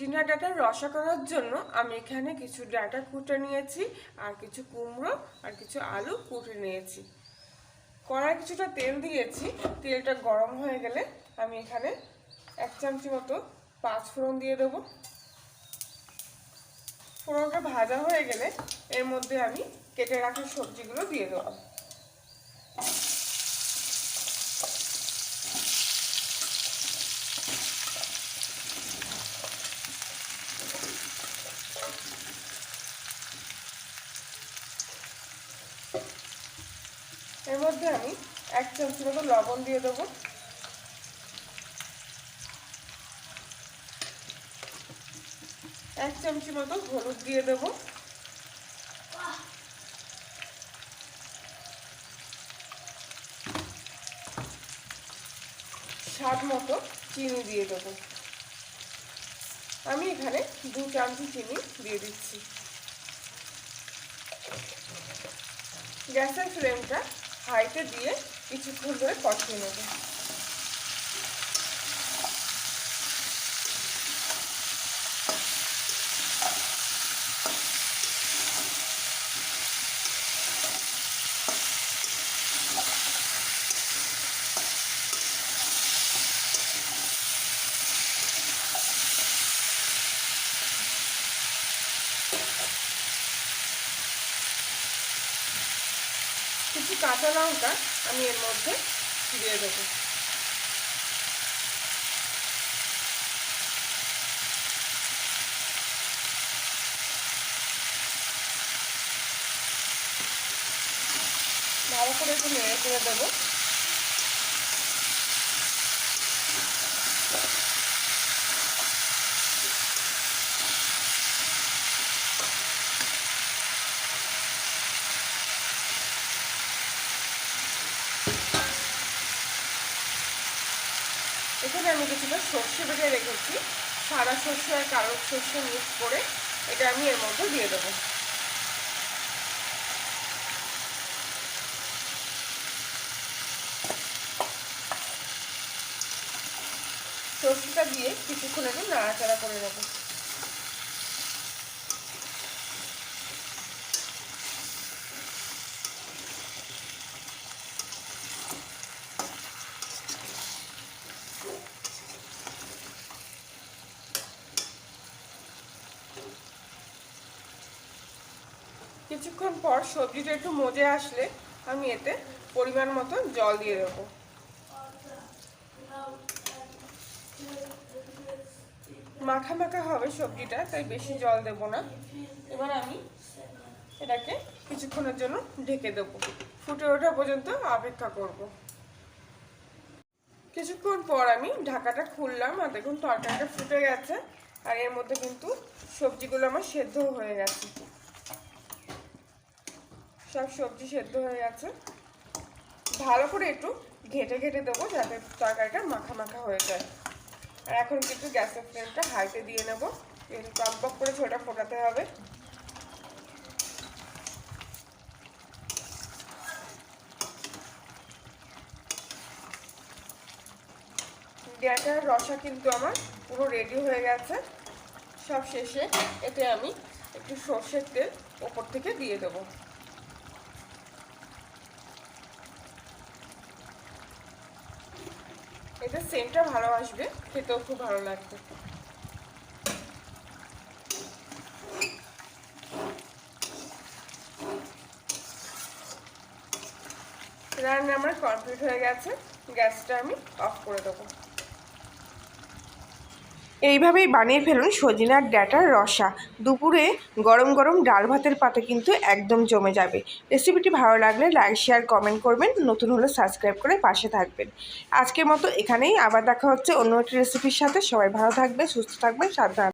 সজনা ডাঁটার রসা করার জন্য আমি এখানে কিছু ডাঁটা কুটে নিয়েছি, আর কিছু কুমড়ো আর কিছু আলু কুটে নিয়েছি। কড়াই কিছুটা তেল দিয়েছি, তেলটা গরম হয়ে গেলে আমি এখানে 1 চামচি মতো 5 ফোড়ন দিয়ে দেবো। ফোড়নটা ভাজা হয়ে গেলে এর মধ্যে আমি কেটে রাখা সবজিগুলো দিয়ে দেবো। এর মধ্যে আমি 1 চামচি মতো লবণ দিয়ে দেবো। এক চামচি মতো হলুদ দিয়ে দেবো। স্বাদ মতো চিনি দিয়ে দেবো। আমি এখানে 2 চামচি চিনি দিয়ে দিচ্ছি। গ্যাসের ফ্লেমটা হাইতে দিয়ে কিছুক্ষণ ধরে কষিয়ে নেব। কিছু কাঁচা লঙ্কা আমি এর মধ্যে দিয়ে দেবো। ভালো করে একটু নেড়ে চেড়ে দেবো। এখানে আমি কিছুটা সর্ষে বেটে রেখেছি, সাদা সর্ষে আর কালো সর্ষে মিক্স করে এটা আমি এর মধ্যে দিয়ে দেবো। সর্ষেটা দিয়ে কিছুক্ষণ একটু নাড়াচাড়া করে নেব। কিছুক্ষণ পর সবজিটা একটু মজে আসলে আমি এতে পরিমাণ মতো জল দিয়ে দেবো। মাখা মাখা হবে সবজিটা, তাই বেশি জল দেব না। এবার আমি এটাকে কিছুক্ষণের জন্য ঢেকে দেবো, ফুটে ওঠা পর্যন্ত অপেক্ষা করব। কিছুক্ষণ পর আমি ঢাকাটা খুললাম, আর দেখুন তরকারিটা ফুটে গেছে, আর এর মধ্যে কিন্তু সবজিগুলো আমার সেদ্ধ হয়ে গেছে। সব সবজি সেদ্ধ হয়ে গেছে। ভালো করে একটু ঘেটে ঘেটে দেবো যাতে তরকারিটা মাখা মাখা হয়ে যায়। আর এখন কিন্তু গ্যাসের ফ্লেমটা হাইতে দিয়ে নেবো, একটু টকবক করে ছোটা ফোটাতে হবে। ডাঁটার রসা কিন্তু আমার পুরো রেডি হয়ে গেছে। সব শেষে এতে আমি একটু সর্ষের তেল ওপর থেকে দিয়ে দেবো। এতে সেন্টটা ভালো আসবে, খেতেও খুব ভালো লাগবে। রান্না আমার কমপ্লিট হয়ে গেছে, গ্যাসটা আমি অফ করে দেবো। এইভাবেই বানিয়ে ফেলুন সজনার ডাঁটার রসা। দুপুরে গরম গরম ডাল ভাতের পাতে কিন্তু একদম জমে যাবে। রেসিপিটি ভালো লাগলে লাইক শেয়ার কমেন্ট করবেন, নতুন হলে সাবস্ক্রাইব করে পাশে থাকবেন। আজকের মতো এখানেই, আবার দেখা হচ্ছে অন্য একটি রেসিপির সাথে। সবাই ভালো থাকবেন, সুস্থ থাকবেন, সাবধানে।